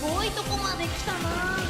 ごいとこまで来たな。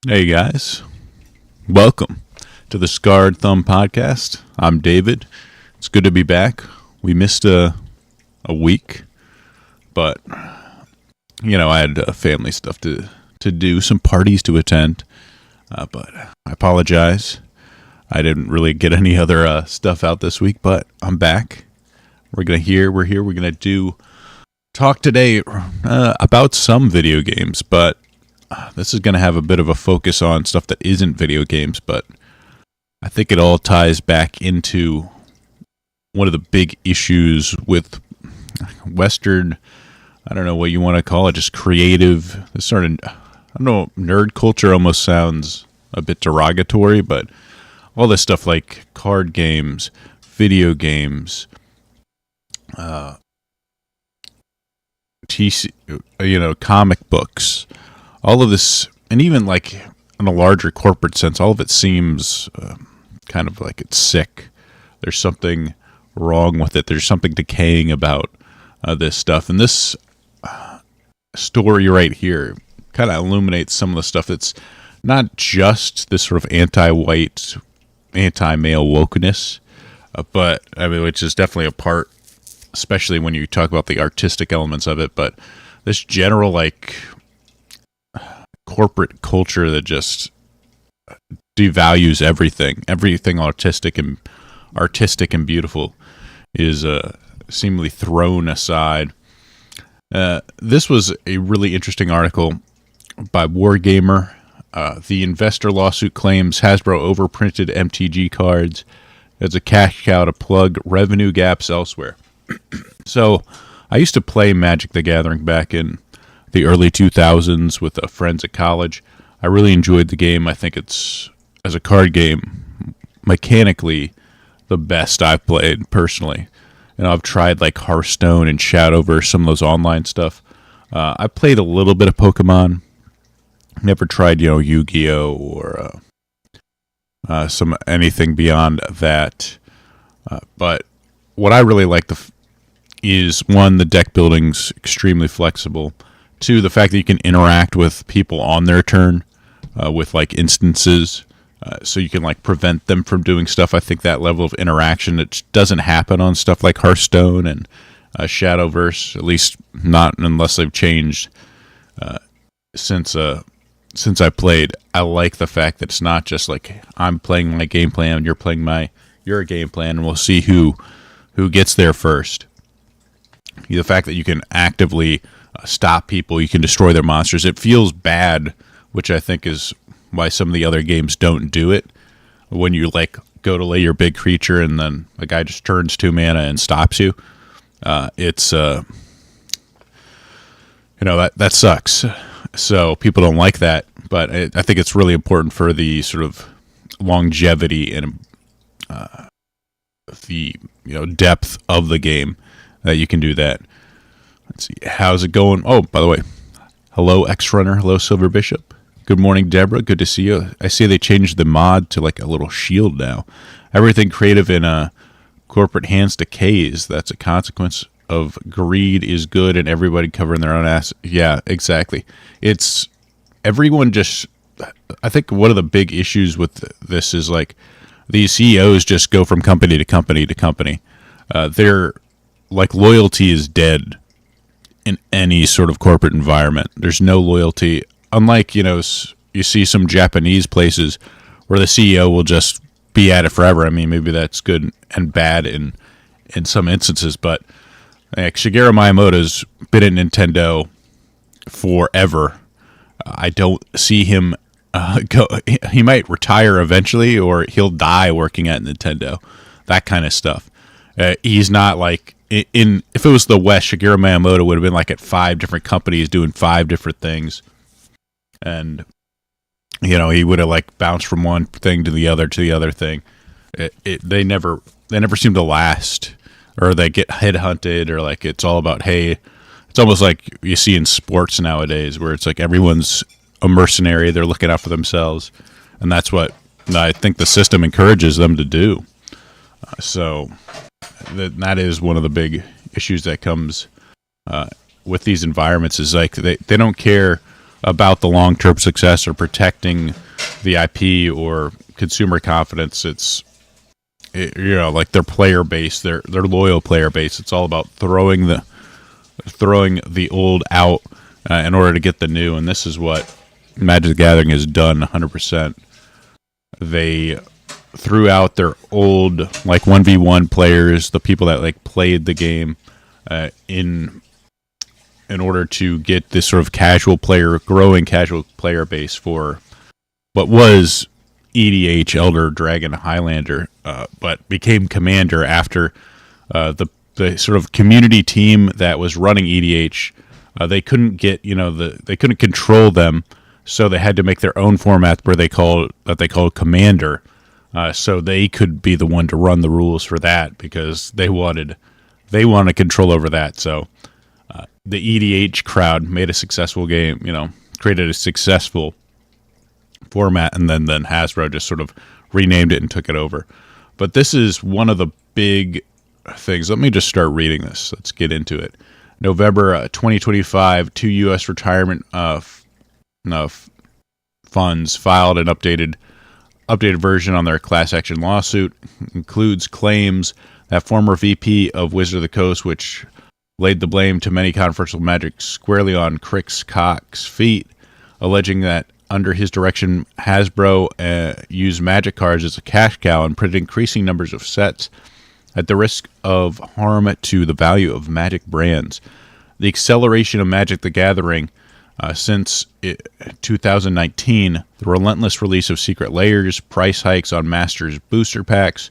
Hey guys, welcome to the Scarred Thumb Podcast. I'm David. It's good to be back. We missed a week, but I had family stuff to do, some parties to attend. But I apologize. I didn't really get any other stuff out this week, but I'm back. We're here. We're gonna talk today about some video games, but this is going to have a bit of a focus on stuff that isn't video games, but I think it all ties back into one of the big issues with Western, I don't know what you want to call it, just creative, this sort of I don't know, nerd culture almost sounds a bit derogatory, but all this stuff like card games, video games, comic books, all of this, and even like in a larger corporate sense, all of it seems kind of like it's sick. There's something wrong with it. There's something decaying about this stuff. And this story right here kind of illuminates some of the stuff that's not just this sort of anti-white, anti-male wokeness, but I mean, which is definitely a part, especially when you talk about the artistic elements of it, but this general like corporate culture that just devalues everything artistic and beautiful is seemingly thrown aside. This was a really interesting article by Wargamer. The investor lawsuit claims Hasbro overprinted MTG cards as a cash cow to plug revenue gaps elsewhere. So I used to play Magic the Gathering back in the early 2000s with friends at college. I really enjoyed the game. I think it's, as a card game, mechanically the best I've played personally. And I've tried like Hearthstone and Shadowverse, some of those online stuff. I played a little bit of Pokemon. Never tried, Yu-Gi-Oh or anything beyond that. But what I really like is, one, the deck building's extremely flexible. Two, the fact that you can interact with people on their turn with like instances, so you can like prevent them from doing stuff. I think that level of interaction, it doesn't happen on stuff like Hearthstone and Shadowverse, at least not unless they've changed since I played. I like the fact that it's not just like I'm playing my game plan and you're playing your game plan, and we'll see who gets there first. The fact that you can actively stop people, you can destroy their monsters. It feels bad, which I think is why some of the other games don't do it. When you like go to lay your big creature and then a guy just turns 2 mana and stops you, it's that sucks. So people don't like that, but I think it's really important for the sort of longevity and the depth of the game that you can do that. Let's see, how's it going? Oh, by the way, hello X-Runner, hello Silver Bishop. Good morning, Deborah. Good to see you. I see they changed the mod to like a little shield now. Everything creative in corporate hands decays. That's a consequence of greed is good and everybody covering their own ass. Yeah, exactly. It's everyone just, I think one of the big issues with this is like these CEOs just go from company to company to company. Their like loyalty is dead in any sort of corporate environment. There's no loyalty. Unlike, you see some Japanese places where the CEO will just be at it forever. I mean, maybe that's good and bad in some instances, but like Shigeru Miyamoto's been at Nintendo forever. I don't see him go. He might retire eventually, or he'll die working at Nintendo. That kind of stuff. He's not like if it was the West, Shigeru Miyamoto would have been like at 5 different companies doing 5 different things. And, he would have like bounced from one thing to the other thing. They never seem to last, or they get headhunted, or like it's all about, hey, it's almost like you see in sports nowadays where it's like everyone's a mercenary. They're looking out for themselves. And that's what I think the system encourages them to do. So that is one of the big issues that comes with these environments is like they don't care about the long-term success or protecting the IP or consumer confidence. It's like their player base, their loyal player base. It's all about throwing the old out in order to get the new, and this is what Magic the Gathering has done 100%. They threw out their old like 1v1 players, the people that like played the game in order to get this sort of growing casual player base for what was EDH, Elder Dragon Highlander, but became Commander after the sort of community team that was running EDH. They couldn't get, they couldn't control them. So they had to make their own format where they called Commander, so they could be the one to run the rules for that because they wanted control over that. So the EDH crowd made a successful game, created a successful format, and then Hasbro just sort of renamed it and took it over. But this is one of the big things. Let me just start reading this. Let's get into it. November 2025, 2 U.S. retirement funds filed an updated version on their class action lawsuit. Includes claims that former VP of Wizard of the Coast, which laid the blame to many controversial magic squarely on Crick's Cox's feet, alleging that under his direction, Hasbro used magic cards as a cash cow and printed increasing numbers of sets at the risk of harm to the value of magic brands. The acceleration of Magic the Gathering since 2019, the relentless release of secret layers, price hikes on Masters booster packs,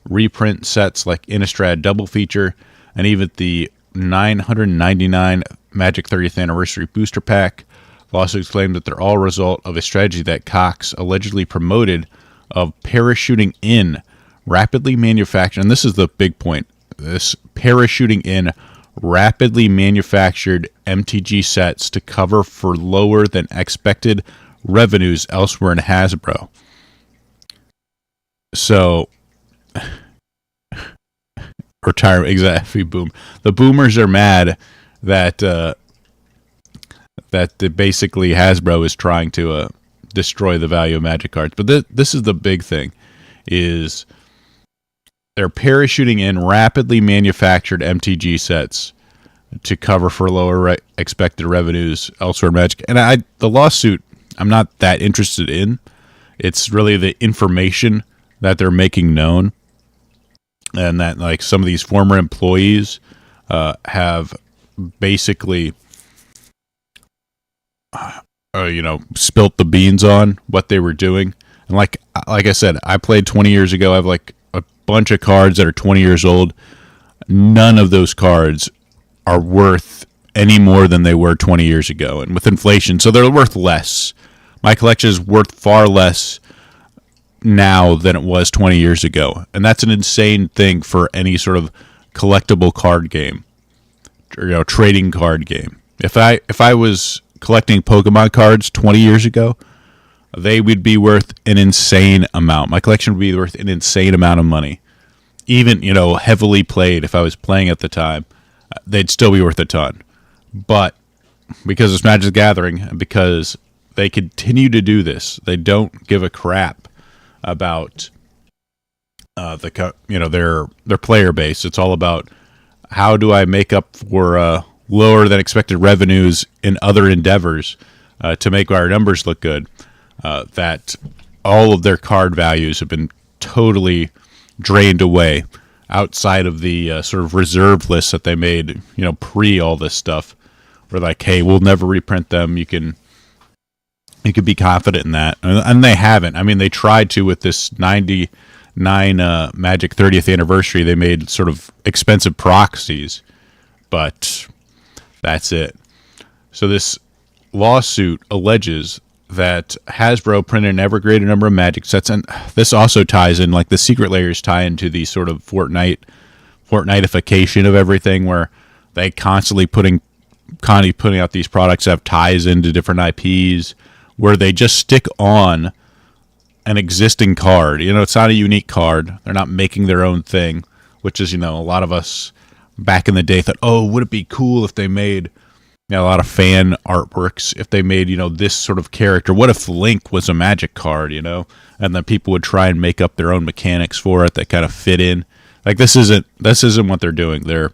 reprint sets like Innistrad Double Feature, and even the $999 Magic 30th Anniversary booster pack. Lawsuits claim that they're all a result of a strategy that Cox allegedly promoted of parachuting in rapidly manufactured, and this is the big point, this parachuting in rapidly manufactured MTG sets to cover for lower than expected revenues elsewhere in Hasbro. So, retirement, exactly, boom. The boomers are mad that basically Hasbro is trying to destroy the value of Magic cards. But this is the big thing, is they're parachuting in rapidly manufactured MTG sets to cover for lower expected revenues elsewhere in Magic. And the lawsuit, I'm not that interested in. It's really the information that they're making known, and that like some of these former employees have basically spilt the beans on what they were doing. And like I said, I played 20 years ago. I have like a bunch of cards that are 20 years old. None of those cards are worth any more than they were 20 years ago. And with inflation, so they're worth less. My collection is worth far less now than it was 20 years ago. And that's an insane thing for any sort of collectible card game, or trading card game. If I was collecting Pokemon cards 20 years ago, they would be worth an insane amount. My collection would be worth an insane amount of money. Even, heavily played, if I was playing at the time, they'd still be worth a ton. But because it's Magic the Gathering, and because they continue to do this, they don't give a crap about their player base. It's all about how do I make up for lower than expected revenues in other endeavors to make our numbers look good. That all of their card values have been totally drained away outside of the sort of reserve lists that they made, pre all this stuff. We're like, hey, we'll never reprint them. You can be confident in that, and they haven't. I mean, they tried to with this 99 Magic 30th Anniversary. They made sort of expensive proxies, but that's it. So this lawsuit alleges that Hasbro printed an ever greater number of Magic sets, and this also ties in, like the secret layers tie into the sort of Fortnite-ification of everything, where they constantly putting out these products that have ties into different IPs, where they just stick on an existing card. It's not a unique card. They're not making their own thing, which is, a lot of us back in the day thought, oh, would it be cool if they made a lot of fan artworks, if they made, this sort of character. What if Link was a Magic card, and then people would try and make up their own mechanics for it that kind of fit in. Like this isn't what they're doing. They're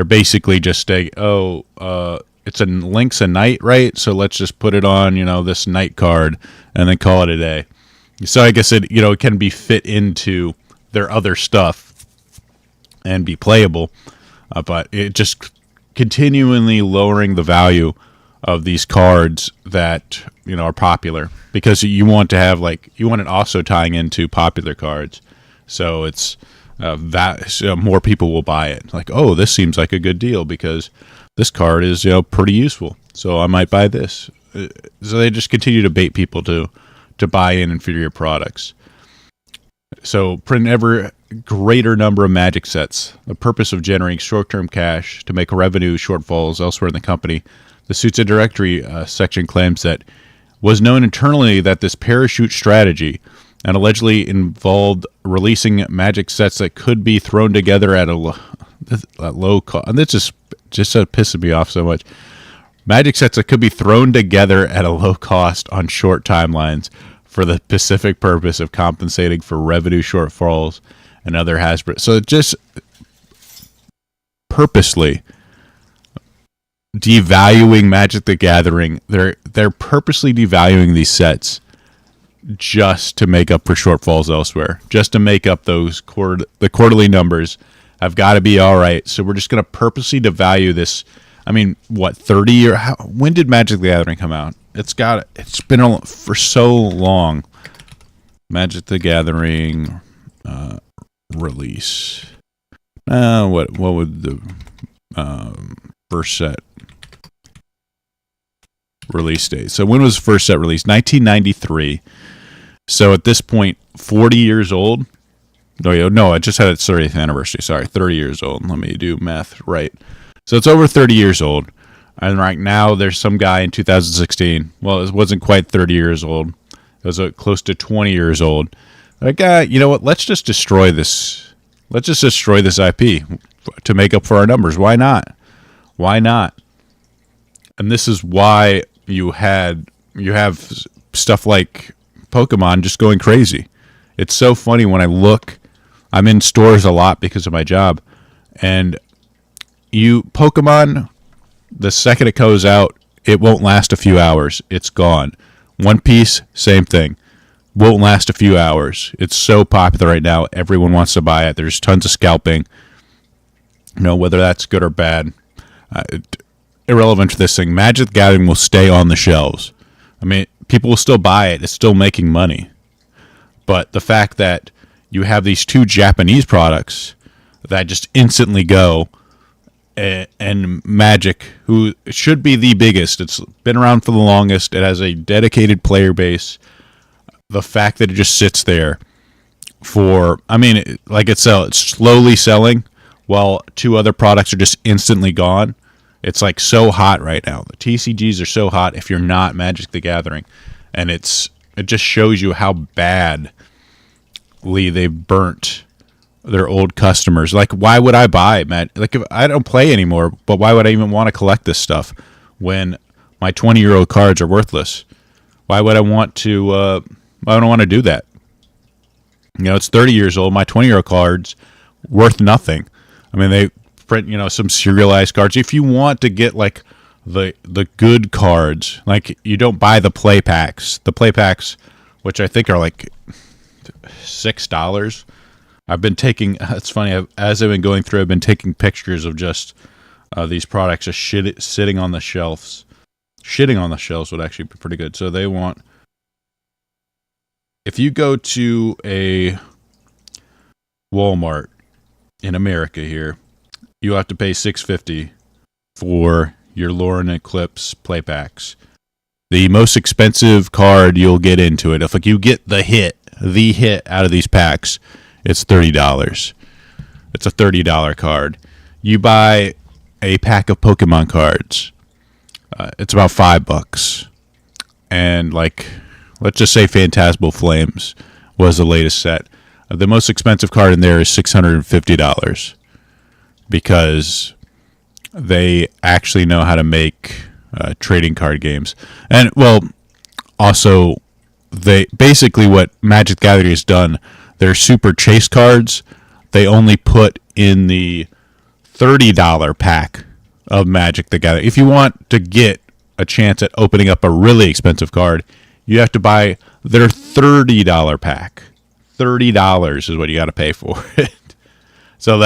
basically just saying, it's Link's a knight, right? So let's just put it on, this knight card and then call it a day. So I guess it can be fit into their other stuff and be playable, but it just continually lowering the value of these cards that are popular, because you want it also tying into popular cards, so it's more people will buy it. Like, oh, this seems like a good deal because this card is pretty useful, so I might buy this. So they just continue to bait people to buy in inferior products. So print ever greater number of Magic sets. The purpose of generating short-term cash to make revenue shortfalls elsewhere in the company. The suits and directory section claims that was known internally that this parachute strategy and allegedly involved releasing Magic sets that could be thrown together at a low cost. And this just pisses me off so much. Magic sets that could be thrown together at a low cost on short timelines for the specific purpose of compensating for revenue shortfalls and other Hasbro. So just purposely devaluing Magic the Gathering. They're purposely devaluing these sets just to make up for shortfalls elsewhere, just to make up those the quarterly numbers have got to be all right. So we're just going to purposely devalue this. I mean, what, 30 years? When did Magic the Gathering come out? It's been for so long. Magic the Gathering release. What would the first set release date? So when was the first set released? 1993. So at this point, 40 years old. No, I just had its 30th anniversary. Sorry, 30 years old. Let me do math right. So it's over 30 years old. And right now, there's some guy in 2016. Well, it wasn't quite 30 years old. It was close to 20 years old. Like, you know what? Let's just destroy this. Let's just destroy this IP to make up for our numbers. Why not? Why not? And this is why you have stuff like Pokemon just going crazy. It's so funny when I look. I'm in stores a lot because of my job, and Pokemon, the second it goes out, it won't last a few hours. It's gone. One Piece, same thing. Won't last a few hours. It's so popular right now. Everyone wants to buy it. There's tons of scalping. Whether that's good or bad, irrelevant to this thing. Magic the Gathering will stay on the shelves. I mean, people will still buy it. It's still making money. But the fact that you have these two Japanese products that just instantly go, and Magic, who should be the biggest, it's been around for the longest, it has a dedicated player base, the fact that it just sits there it's slowly selling while two other products are just instantly gone. It's like so hot right now. The TCGs are so hot if you're not Magic the Gathering, and it just shows you how badly they've burnt their old customers. Like, why would I buy, Matt? Like, if I don't play anymore, but why would I even want to collect this stuff when my 20-year-old cards are worthless? Why would I want to? I don't want to do that. It's 30 years old. My 20-year-old cards worth nothing. I mean, they print some serialized cards. If you want to get like the good cards, like, you don't buy the play packs. The play packs, which I think are like $6. I've been taking. It's funny. As I've been going through, I've been taking pictures of just these products just sitting on the shelves. Shitting on the shelves would actually be pretty good. So they want. If you go to a Walmart in America here, you have to pay $6.50 for your Lore and Eclipse play packs. The most expensive card you'll get into it, if like you get the hit out of these packs, it's $30. It's a $30 card. You buy a pack of Pokemon cards, it's about $5. And let's just say Phantasmal Flames was the latest set. The most expensive card in there is $650 because they actually know how to make trading card games. And also they basically what Magic the Gathering has done. Their super chase cards, they only put in the $30 pack of Magic the Gathering. If you want to get a chance at opening up a really expensive card, you have to buy their $30 pack. $30 is what you got to pay for it. So,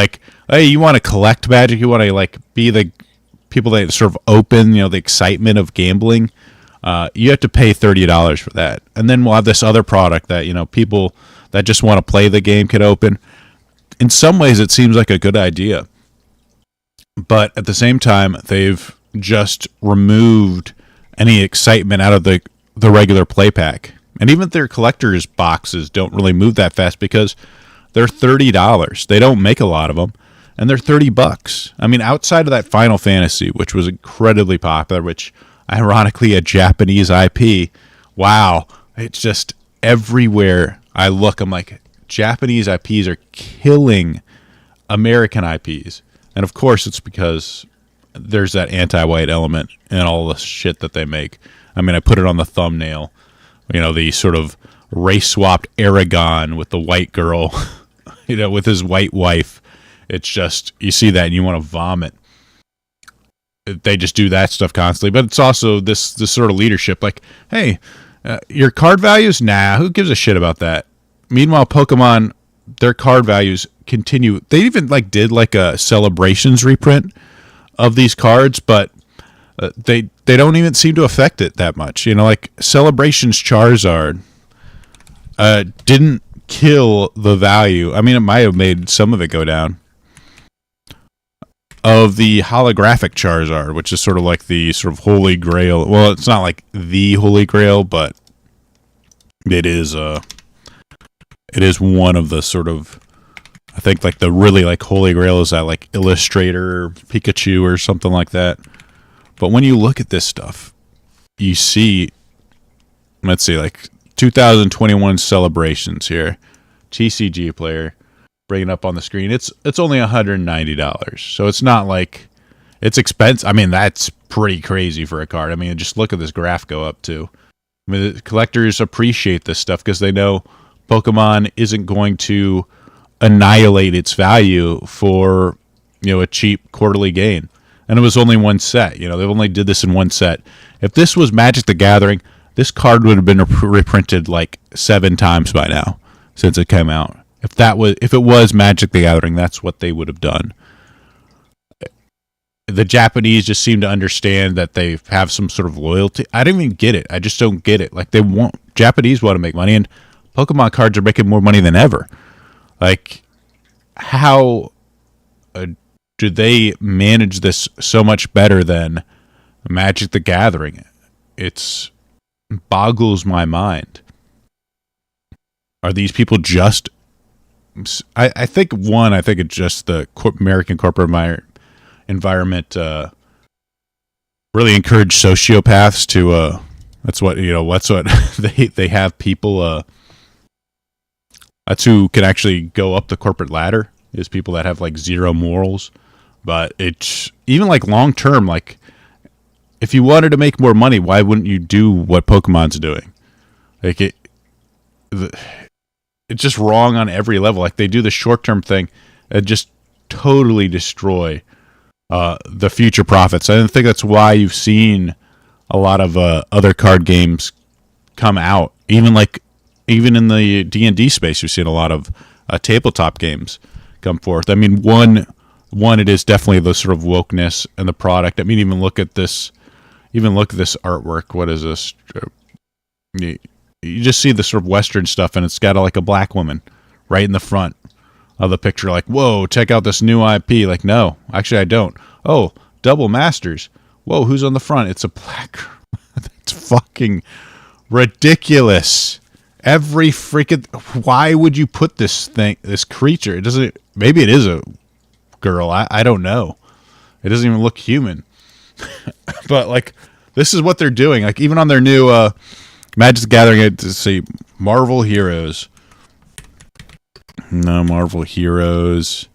hey, you want to collect Magic, you want to be the people that sort of open, the excitement of gambling. You have to pay $30 for that, and then we'll have this other product that people that just want to play the game can open. In some ways, it seems like a good idea, but at the same time, they've just removed any excitement out of the regular play pack. And even their collector's boxes don't really move that fast because they're $30. They don't make a lot of them, and they're $30. I mean, outside of that Final Fantasy, which was incredibly popular, which ironically a Japanese IP. Wow, it's just everywhere I look. I'm like, Japanese IPs are killing American IPs, and of course it's because there's that anti-white element in all the shit that they make. I mean, I put it on the thumbnail. You know, the sort of race-swapped Aragon with the white girl, you know, with his white wife. It's just, you see that and you want to vomit. They just do that stuff constantly. But it's also this sort of leadership. Like, hey, your card values? Nah, who gives a shit about that? Meanwhile, Pokemon, their card values continue. They even did a Celebrations reprint of these cards, but they don't even seem to affect it that much. You know, like Celebrations Charizard didn't kill the value. I mean, it might have made some of it go down. Of the holographic Charizard, which is sort of like the sort of holy grail. Well, it's not like the holy grail, but it is one of the sort of, I think like the really like holy grail is that like Illustrator Pikachu or something like that. But when you look at this stuff, you see, let's see, like 2021 Celebrations here, TCG player, bring it up on the screen. It's only $190, so it's not like it's expensive. I mean, that's pretty crazy for a card. I mean, just look at this graph go up too. I mean, the collectors appreciate this stuff because they know Pokemon isn't going to annihilate its value for, you know, a cheap quarterly gain. And it was only one set. You know, they only did this in one set. If this was Magic the Gathering, this card would have been reprinted like 7 times by now since it came out. If it was Magic the Gathering, that's what they would have done. The Japanese just seem to understand that they have some sort of loyalty. I don't even get it. I just don't get it. Like, Japanese want to make money, and Pokemon cards are making more money than ever. Like, how do they manage this so much better than Magic the Gathering? It boggles my mind. Are these people just... I think it's just the American corporate environment really encourage sociopaths to that's what they have people that's who can actually go up the corporate ladder, is people that have like zero morals. But it's even like long term, like if you wanted to make more money, why wouldn't you do what Pokemon's doing? Like it's just wrong on every level. Like, they do the short-term thing and just totally destroy the future profits. I think that's why you've seen a lot of other card games come out. Even in the D&D space, you've seen a lot of tabletop games come forth. I mean, one, it is definitely the sort of wokeness and the product. I mean, even look at this artwork. What is this? You just see the sort of Western stuff, and it's got like a black woman right in the front of the picture. Like, whoa, check out this new IP. Like, no, actually I don't. Oh, Double Masters. Whoa, who's on the front? It's a black girl. It's fucking ridiculous. Every freaking... Why would you put this creature? It doesn't... Maybe it is a girl. I don't know. It doesn't even look human. But, like, this is what they're doing. Like, even on their new... Magic the Gathering, to see Marvel Heroes. No, Marvel Heroes.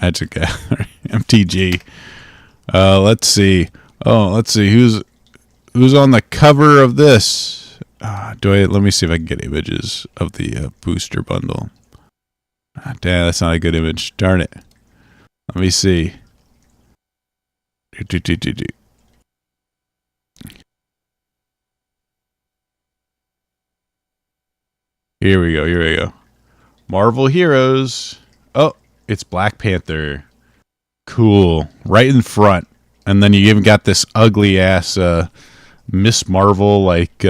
Magic Gathering. MTG. Let's see. Oh, let's see. Who's on the cover of this? Let me see if I can get images of the booster bundle. Damn, that's not a good image. Darn it. Let me see. Here we go. Marvel Heroes. Oh, it's Black Panther. Cool. Right in front. And then you even got this ugly ass Miss Marvel, like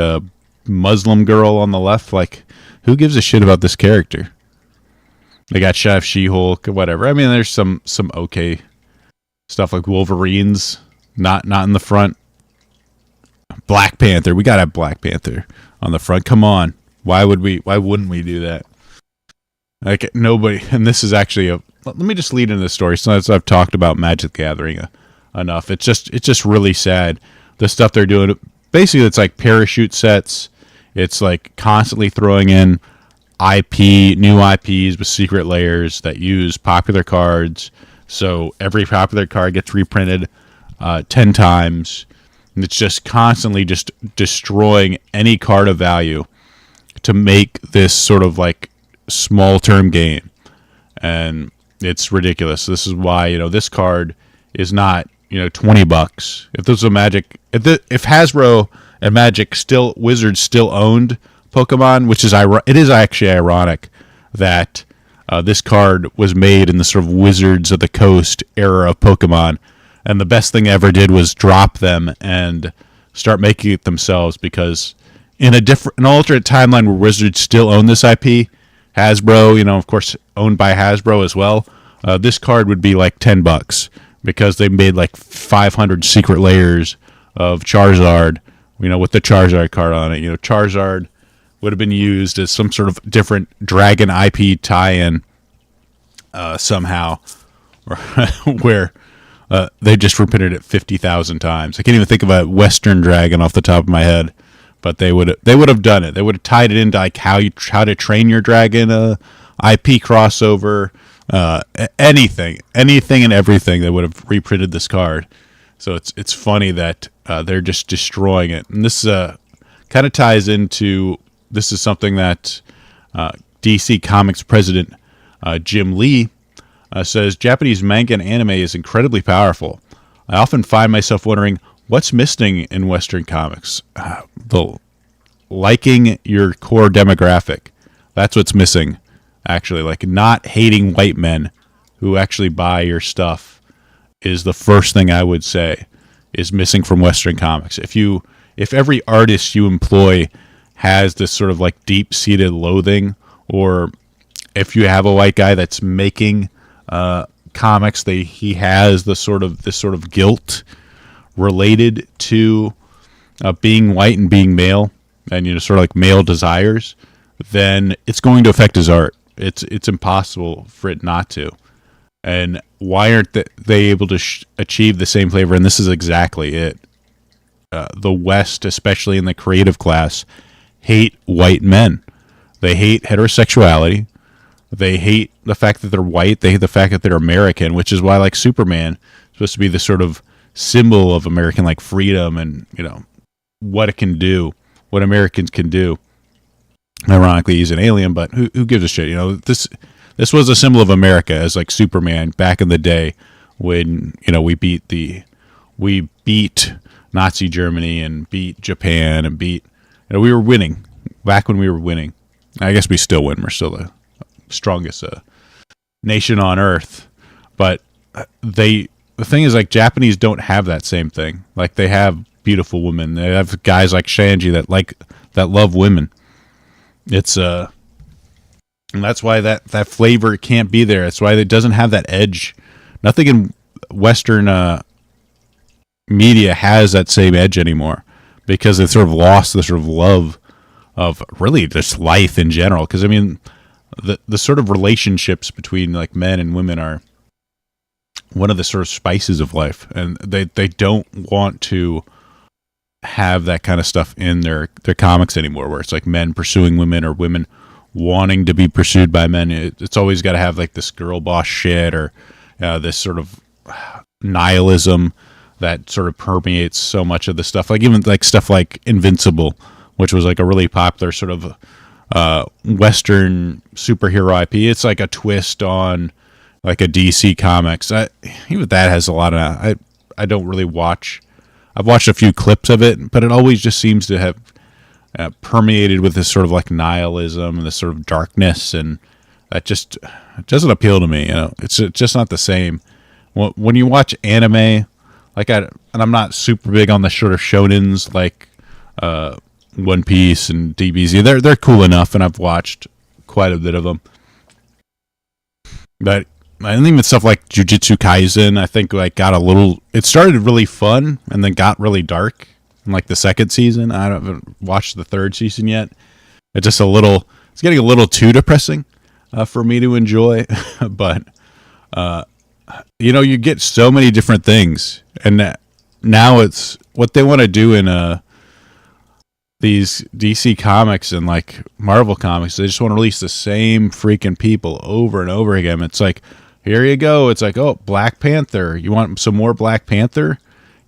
Muslim girl on the left. Like, who gives a shit about this character? They got Chef She-Hulk, whatever. I mean, there's some okay stuff like Wolverines not in the front. Black Panther. We gotta have Black Panther on the front. Come on. Why wouldn't we do that? Like nobody. And this is actually let me just lead into the story. Since I've talked about Magic the Gathering enough, it's just really sad. The stuff they're doing. Basically, it's like parachute sets. It's like constantly throwing in new IPs with secret layers that use popular cards. So every popular card gets reprinted 10 times. And it's just constantly just destroying any card of value to make this sort of like small term game. And it's ridiculous. This is why, this card is not, $20. If this was a Magic, if Hasbro and Wizards still owned Pokemon, which is it is actually ironic that this card was made in the sort of Wizards of the Coast era of Pokemon, and the best thing they ever did was drop them and start making it themselves, because in an alternate timeline where Wizards still own this IP, Hasbro, of course owned by Hasbro as well, this card would be like $10 because they made like 500 secret layers of Charizard, with the Charizard card on it. Charizard would have been used as some sort of different Dragon IP tie-in somehow, where they just reprinted it 50,000 times. I can't even think of a Western Dragon off the top of my head, but they would have done it. They would have tied it into like how to train your dragon, IP crossover, anything and everything. They would have reprinted this card. So it's funny that they're just destroying it, and this kind of ties into. This is something that DC Comics president Jim Lee says, Japanese manga and anime is incredibly powerful. I often find myself wondering what's missing in Western comics. The liking your core demographic. That's what's missing, actually. Like not hating white men who actually buy your stuff is the first thing I would say is missing from Western comics. If every artist you employ has this sort of like deep-seated loathing, or if you have a white guy that's making comics, he has this sort of guilt related to being white and being male, and sort of like male desires, then it's going to affect his art. It's impossible for it not to. And why aren't they able to achieve the same flavor? And this is exactly it. The West, especially in the creative class, hate white men. They hate heterosexuality. They hate the fact that they're white. They hate the fact that they're American, which is why, like, Superman is supposed to be the sort of symbol of American, like, freedom and, what it can do, what Americans can do. Ironically, he's an alien, but who gives a shit? This was a symbol of America as, like, Superman back in the day when, we beat Nazi Germany and beat Japan and beat, we were winning back when we were winning. I guess we still win. We're still the strongest nation on earth. But the thing is, like, Japanese don't have that same thing. Like, they have beautiful women. They have guys like Shanji that love women. It's and that's why that flavor can't be there. That's why it doesn't have that edge. Nothing in Western media has that same edge anymore, because they've sort of lost the sort of love of really just life in general. Because, I mean, the sort of relationships between, like, men and women are one of the sort of spices of life. And they don't want to have that kind of stuff in their comics anymore, where it's like men pursuing women or women wanting to be pursued by men. It's always got to have, like, this girl boss shit or this sort of nihilism that sort of permeates so much of the stuff. Like, even like stuff like Invincible, which was like a really popular sort of Western superhero IP. It's like a twist on like a DC Comics. Even that has a lot of. I don't really watch. I've watched a few clips of it, but it always just seems to have permeated with this sort of like nihilism and this sort of darkness, and that just doesn't appeal to me. It's just not the same. When you watch anime, and I'm not super big on the sort of shonens like One Piece and DBZ. They're cool enough, and I've watched quite a bit of them. But and even stuff like Jujutsu Kaisen, I think, like, got a little. It started really fun and then got really dark. in like the second season. I haven't watched the third season yet. It's getting a little too depressing for me to enjoy. But you get so many different things, and now it's what they want to do in these DC comics and like Marvel comics. They just want to release the same freaking people over and over again. It's like, here you go. It's like, oh, Black Panther. You want some more Black Panther?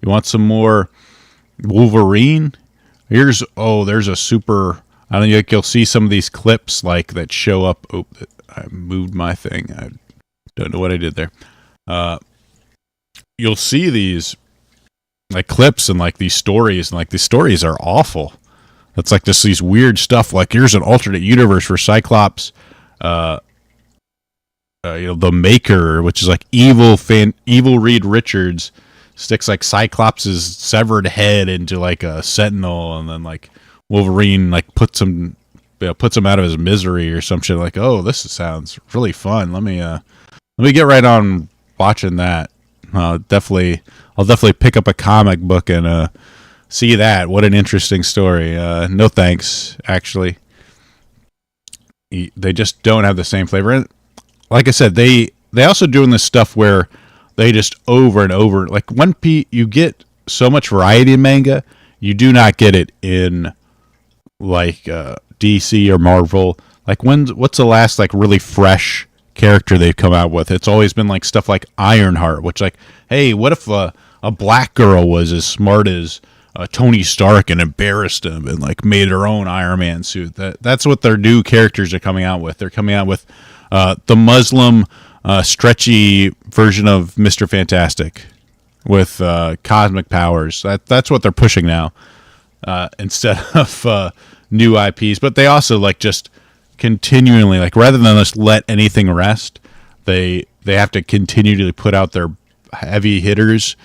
You want some more Wolverine? There's a super. I don't think you'll see some of these clips like that show up. Oh, I moved my thing. I don't know what I did there. You'll see these like clips and like these stories, and like these stories are awful. It's like just these weird stuff. Like, here's an alternate universe for Cyclops. The Maker, which is like evil Reed Richards, sticks like Cyclops' severed head into like a Sentinel, and then like Wolverine like puts him out of his misery or some shit. Like, oh, this sounds really fun. Let me get right on watching that. I'll definitely pick up a comic book and see that. What an interesting story. No thanks, actually. They just don't have the same flavor. And like I said, they also doing this stuff where they just over and over, like you get so much variety in manga, you do not get it in like DC or Marvel. Like, what's the last like really fresh character they've come out with? It's always been like stuff like Ironheart, which like, hey, what if a black girl was as smart as Tony Stark and embarrassed him and like made her own Iron Man suit? That's what their new characters are coming out with. They're coming out with the Muslim stretchy version of Mr. Fantastic with cosmic powers. That's what they're pushing now, instead of new IPs. But they also like just continually, like, rather than just let anything rest, they have to continue to put out their heavy hitters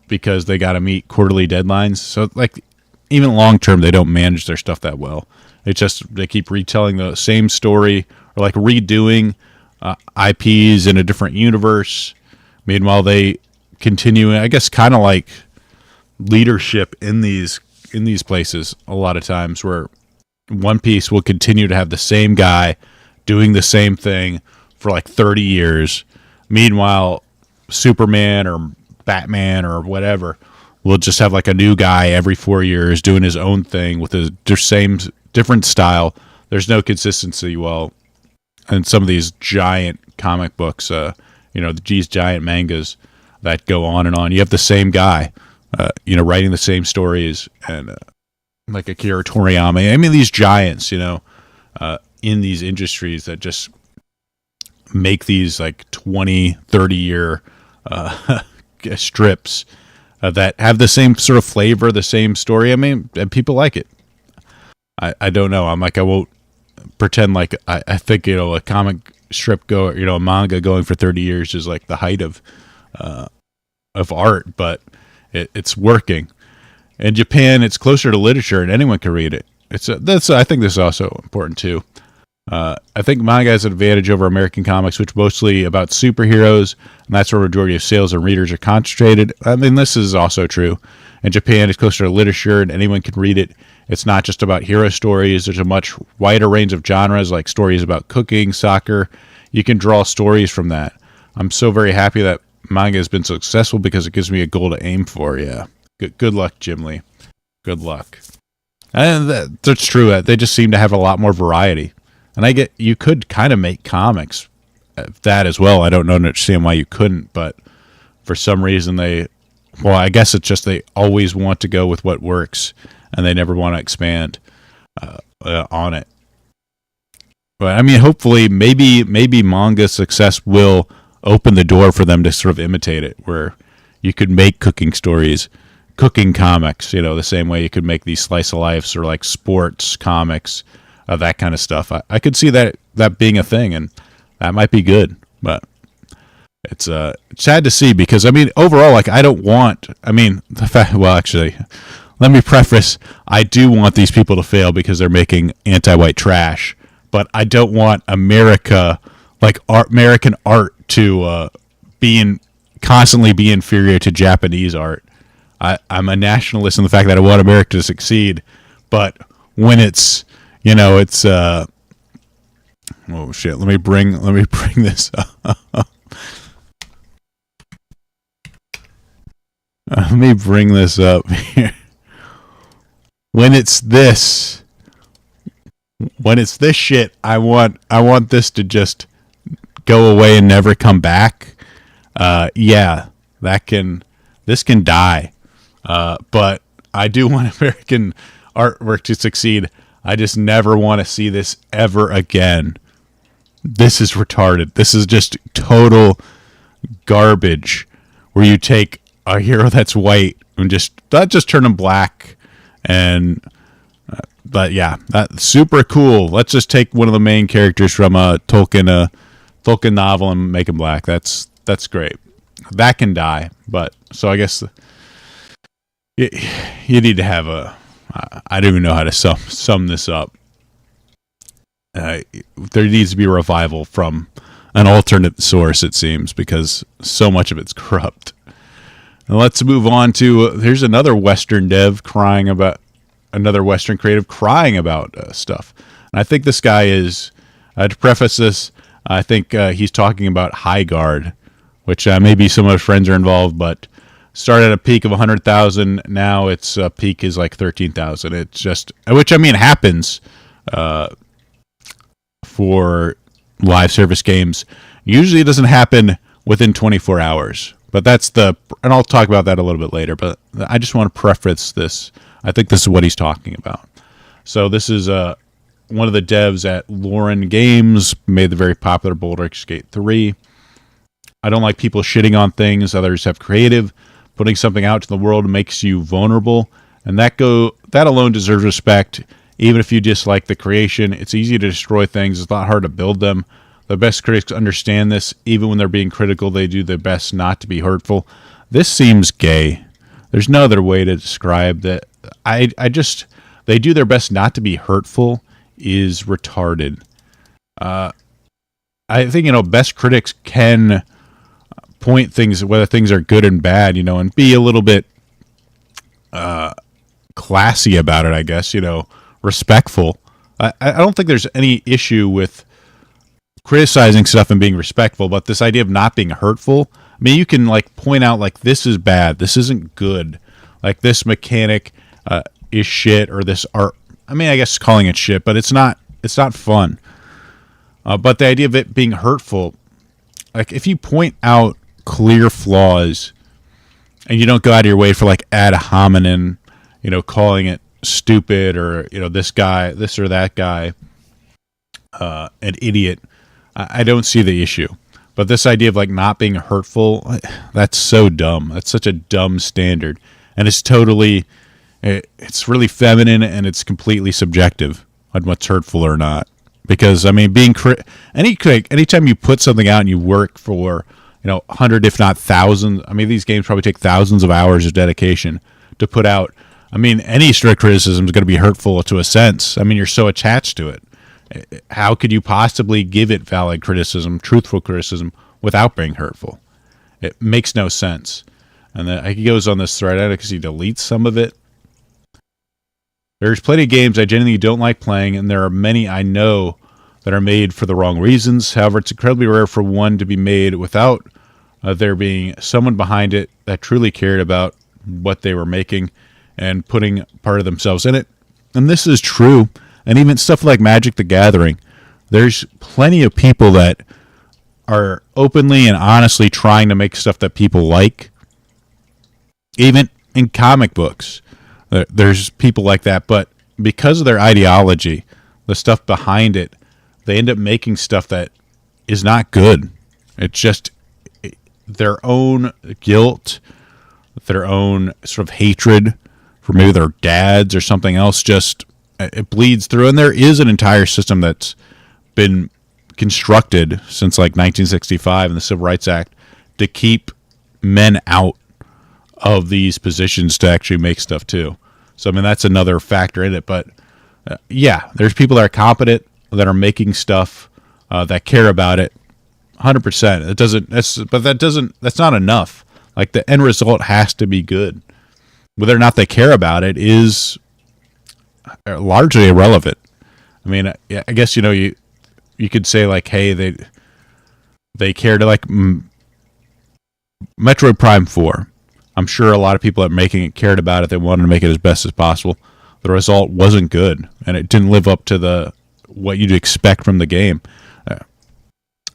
because they got to meet quarterly deadlines. So like, even long term, they don't manage their stuff that well. It's just they keep retelling the same story, or like redoing IPs in a different universe. Meanwhile, they continue, I guess, kind of like leadership in these places a lot of times, where One Piece will continue to have the same guy doing the same thing for like 30 years. Meanwhile, Superman or Batman or whatever will just have like a new guy every 4 years doing his own thing with the same different style. There's no consistency. Well, and some of these giant comic books, these giant mangas that go on and on, you have the same guy, writing the same stories, and like Akira Toriyama. I mean, these giants, in these industries that just make these like 20, 30 year strips that have the same sort of flavor, the same story. I mean, and people like it. I don't know. I'm like, I won't pretend like I think, a comic strip a manga going for 30 years is like the height of art, but it's working. In Japan, it's closer to literature, and anyone can read it. I think this is also important too. I think manga has an advantage over American comics, which mostly about superheroes, and that's where the majority of sales and readers are concentrated. I mean, this is also true. In Japan, it's closer to literature, and anyone can read it. It's not just about hero stories. There's a much wider range of genres, like stories about cooking, soccer. You can draw stories from that. I'm so very happy that manga has been successful because it gives me a goal to aim for. Yeah. Good luck, Jim Lee. Good luck. And that's true. They just seem to have a lot more variety. And you could kind of make comics that as well. I don't understand why you couldn't, but for some reason I guess it's just they always want to go with what works, and they never want to expand on it. But I mean, hopefully, maybe manga success will open the door for them to sort of imitate it, where you could make cooking stories, cooking comics, the same way you could make these slice of life or like sports comics, that kind of stuff. I could see that being a thing, and that might be good, but it's sad to see, because I mean, overall, like, actually, let me preface, I do want these people to fail because they're making anti-white trash, but I don't want American art to constantly be inferior to Japanese art. I'm a nationalist in the fact that I want America to succeed, but when it's, it's oh shit, let me bring this up. Let me bring this up here. When it's this shit, I want this to just go away and never come back. This can die. But I do want American artwork to succeed. I just never want to see this ever again. This is retarded. This is just total garbage where you take a hero that's white and just turn him black. And but yeah, that's super cool. Let's just take one of the main characters from a Tolkien novel and make him black. That's great. That can die. But so I guess you need to have I don't even know how to sum this up. There needs to be a revival from an alternate source, it seems, because so much of it's corrupt. Now let's move on to, here's another Western creative crying about stuff. And I think this guy is, to preface this, I think he's talking about High Guard, which maybe some of his friends are involved, but started at a peak of 100,000. Now its peak is like 13,000. It's just, which I mean happens for live service games. Usually it doesn't happen within 24 hours. But and I'll talk about that a little bit later. But I just want to preface this. I think this is what he's talking about. So this is one of the devs at Lauren Games, made the very popular Baldur's Gate 3. I don't like people shitting on things others have creative. Putting something out to the world makes you vulnerable, and that alone deserves respect. Even if you dislike the creation, it's easy to destroy things. It's not hard to build them. The best critics understand this. Even when they're being critical, they do their best not to be hurtful. This seems gay. There's no other way to describe that. They do their best not to be hurtful is retarded. I think, best critics can point things, whether things are good and bad, and be a little bit classy about it, I guess, respectful. I don't think there's any issue with criticizing stuff and being respectful, but this idea of not being hurtful, I mean, you can point out this is bad, this isn't good, this mechanic is shit, or this art, I mean, I guess calling it shit, but it's not fun. But the idea of it being hurtful, if you point out clear flaws and you don't go out of your way for ad hominem, calling it stupid, or this or that guy an idiot, I don't see the issue. But this idea of not being hurtful, that's so dumb. That's such a dumb standard, and it's really feminine, and it's completely subjective on what's hurtful or not. Because I mean, anytime you put something out and you work for 100, if not thousands. I mean, these games probably take thousands of hours of dedication to put out. I mean, any strict criticism is going to be hurtful to a sense. I mean, you're so attached to it. How could you possibly give it valid criticism, truthful criticism, without being hurtful? It makes no sense. And then he goes on this thread, because he deletes some of it. There's plenty of games I genuinely don't like playing, and there are many I know that are made for the wrong reasons. However, it's incredibly rare for one to be made without there being someone behind it that truly cared about what they were making and putting part of themselves in it. And this is true. And even stuff like Magic the Gathering, there's plenty of people that are openly and honestly trying to make stuff that people like. Even in comic books, there's people like that. But because of their ideology, the stuff behind it, they end up making stuff that is not good. It's just their own guilt, their own sort of hatred for maybe their dads or something else, just it bleeds through. And there is an entire system that's been constructed since 1965 in the Civil Rights Act to keep men out of these positions to actually make stuff too. So I mean, that's another factor in it. But yeah, there's people that are competent, that are making stuff, that care about it 100%. That's not enough. The end result has to be good. whether or not they care about it is largely irrelevant. I mean, I guess you could say like, hey, they cared like Metroid Prime 4. I'm sure a lot of people that are making it cared about it. They wanted to make it as best as possible. The result wasn't good, and it didn't live up to what you'd expect from the game.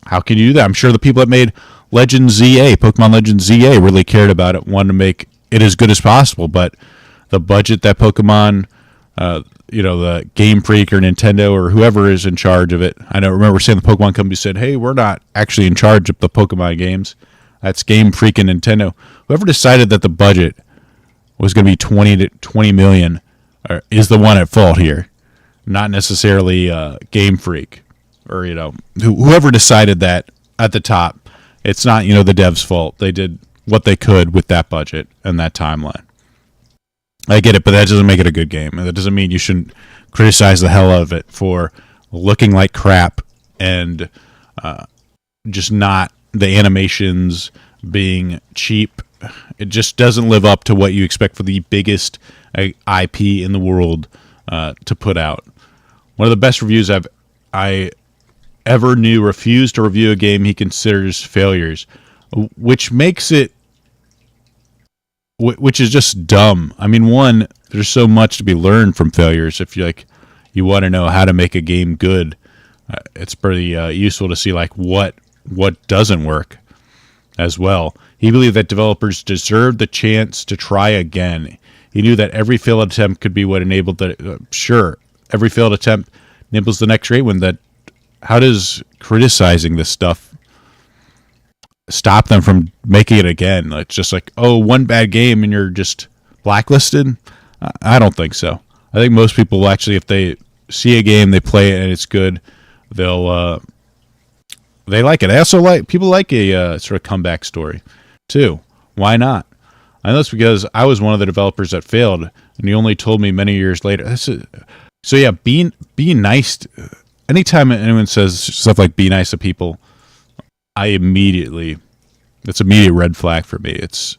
How can you do that? I'm sure the people that made Pokemon Legends ZA, really cared about it, wanted to make it as good as possible. But the budget that Pokemon, the Game Freak or Nintendo or whoever is in charge of it, remember saying the Pokemon company said, hey, we're not actually in charge of the Pokemon games. That's Game Freak and Nintendo. Whoever decided that the budget was going to be 20 million is the one at fault here, not necessarily Game Freak or whoever decided that at the top. It's not the devs' fault. They did what they could with that budget and that timeline. I get it, but that doesn't make it a good game, and that doesn't mean you shouldn't criticize the hell out of it for looking like crap and just not the animations being cheap. It just doesn't live up to what you expect for the biggest IP in the world to put out. One of the best reviews I ever knew refused to review a game he considers failures, which makes it, which is just dumb. I mean, one, there's so much to be learned from failures. If you want to know how to make a game good, it's pretty useful to see like what doesn't work as well. He believed that developers deserved the chance to try again. He knew that every failed attempt could be what enabled the sure, every failed attempt enables the next great one. That how does criticizing this stuff stop them from making it again? It's just like, oh, one bad game and you're just blacklisted? I don't think so. I think most people actually, if they see a game, they play it and it's good, they like it. I also people like a sort of comeback story too. Why not? I know it's because I was one of the developers that failed, and he only told me many years later. So yeah, being nice. Anytime anyone says stuff like "be nice to people," it's immediate red flag for me. It's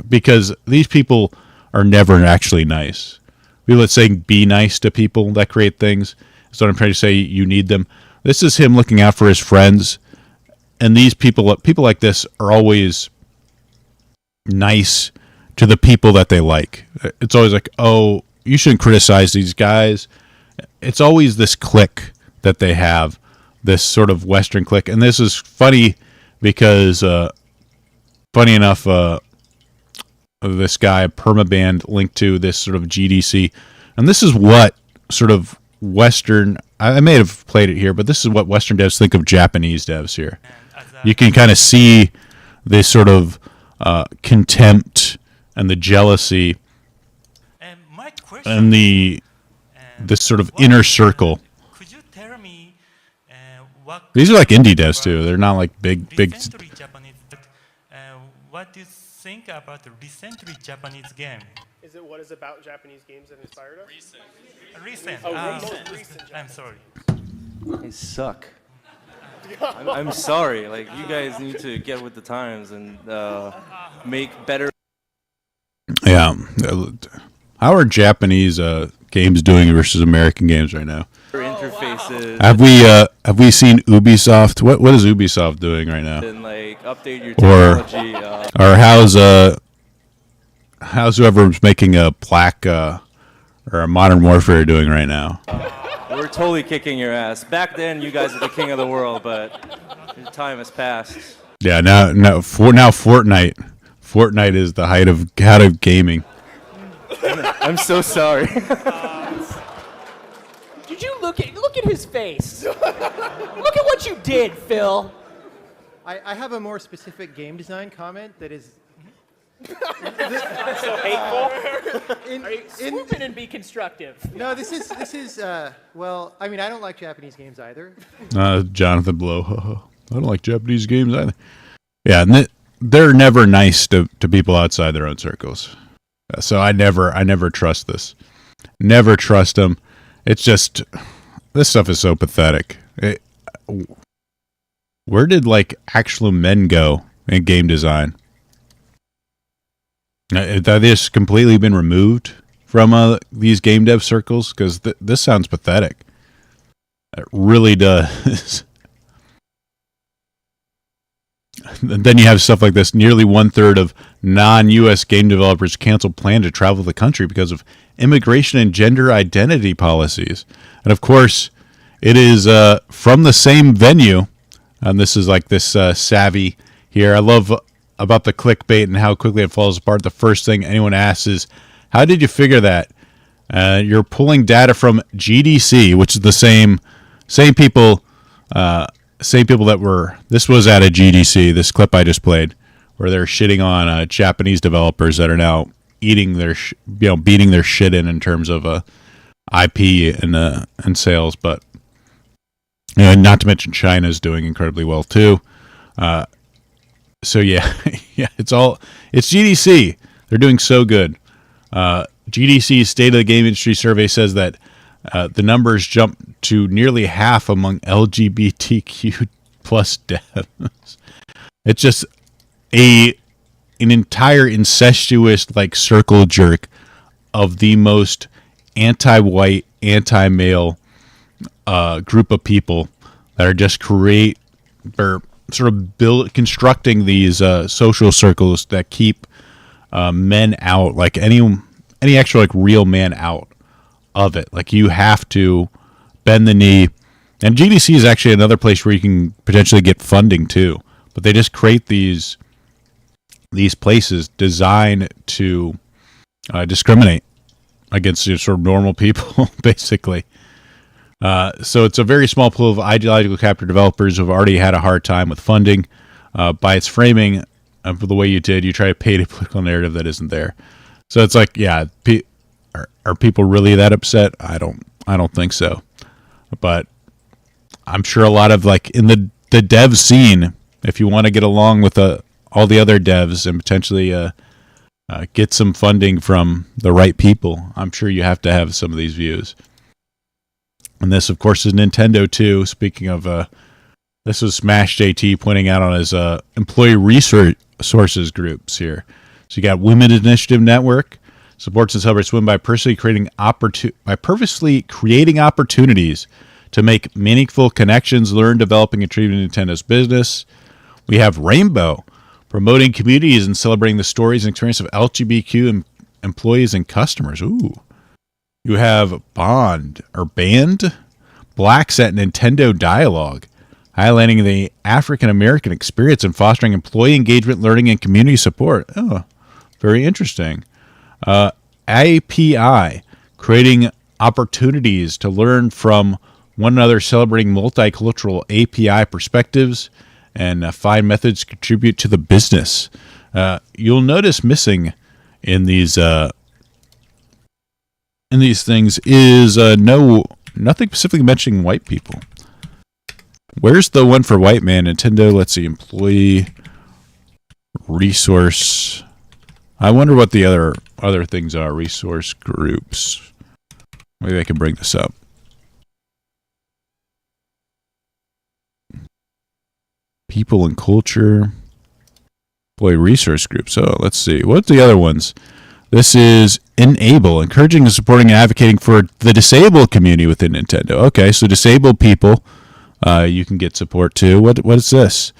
because these people are never actually nice. People that say "be nice to people" that create things. So what I'm trying to say, you need them. This is him looking out for his friends, and these people like this are always nice to the people that they like. It's always like, oh, you shouldn't criticize these guys. It's always this clique that they have, this sort of Western clique. And this is funny because, funny enough, this guy, Permaband, linked to this sort of GDC. And this is what sort of Western, I may have played it here, but this is what Western devs think of Japanese devs here. You can kind of see this sort of contempt and the jealousy and this sort of inner circle. Could you tell me These are like indie devs too. They're not like big. recently Japanese, what do you think about the recently Japanese game? Is it what is about Japanese games that inspired us? Recent. Most recent I'm sorry. They suck. I'm sorry. Like, you guys need to get with the times and make better. Yeah. How are Japanese games doing versus American games right now? interfaces. Have we seen Ubisoft? What is Ubisoft doing right now? And like update your technology. Or how's whoever's making a Black or a Modern Warfare doing right now? We're totally kicking your ass. Back then, you guys were the king of the world, but your time has passed. Yeah, now Fortnite. Fortnite is the height of gaming. I'm so sorry. Did you look at his face? Look at what you did, Phil. I have a more specific game design comment that is So hateful. in, Swoop in and be constructive. no, this is well, I mean, I don't like Japanese games either. Jonathan Blow. I don't like Japanese games either. Yeah, and they're never nice to people outside their own circles. So I never trust this. Never trust them. It's just, this stuff is so pathetic. Where did like actual men go in game design? That this completely been removed from these game dev circles? Because this sounds pathetic. It really does. Then you have stuff like this. Nearly 1/3 of non-U.S. game developers canceled plan to travel the country because of immigration and gender identity policies. And of course, it is from the same venue. And this is like this savvy here. I love about the clickbait and how quickly it falls apart. The first thing anyone asks is, how did you figure that? You're pulling data from GDC, which is the same people that were. This was at a GDC. This clip I just played, where they're shitting on Japanese developers that are now eating their, beating their shit in terms of IP and sales. But not to mention China's doing incredibly well too. So yeah, it's GDC. They're doing so good. GDC's State of the Game Industry survey says that the numbers jumped to nearly half among LGBTQ plus devs. It's just an entire incestuous circle jerk of the most anti-white, anti-male group of people that are just constructing these social circles that keep men out, like any actual real man out of it. Like, you have to bend the knee. And GDC is actually another place where you can potentially get funding too. But they just create these places designed to discriminate against sort of normal people, basically. So it's a very small pool of ideological capture developers who have already had a hard time with funding. By its framing, for the way you did, you try to paint a political narrative that isn't there. So it's like, yeah, are people really that upset? I don't think so. But I'm sure a lot of in the dev scene, if you want to get along with all the other devs and potentially get some funding from the right people, I'm sure you have to have some of these views. And this, of course, is Nintendo too. Speaking of, this was Smash JT pointing out on his employee resources groups here. So you got Women Initiative Network supports and celebrates women by purposely creating opportunities to make meaningful connections, learn, developing, and contributing to Nintendo's business. We have Rainbow promoting communities and celebrating the stories and experience of LGBTQ employees and customers. Ooh. You have Band, Blacks at Nintendo Dialogue, highlighting the African American experience in fostering employee engagement, learning, and community support. Oh, very interesting. API, creating opportunities to learn from one another, celebrating multicultural API perspectives, and find methods to contribute to the business. You'll notice missing in these things is nothing specifically mentioning white people. Where's the one for white man? Nintendo, let's see, employee resource. I wonder what the other things are. Resource groups. Maybe I can bring this up. People and culture. Employee resource groups. So let's see. What's the other ones? This is Enable, encouraging and supporting and advocating for the disabled community within Nintendo. Okay, so disabled people, you can get support too. What is this?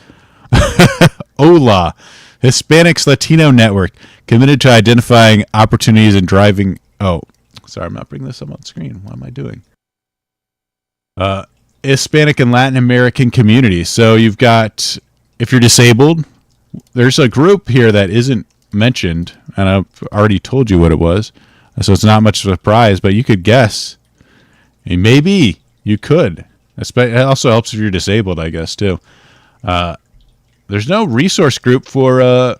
Hola, Hispanics Latino Network, committed to identifying opportunities and driving. Oh, sorry, I'm not bringing this up on screen. What am I doing? Hispanic and Latin American communities. So you've got, if you're disabled, there's a group here that isn't mentioned, and I've already told you what it was, so it's not much of a surprise, but you could guess. And maybe you could. It also helps if you're disabled, I guess, too. There's no resource group for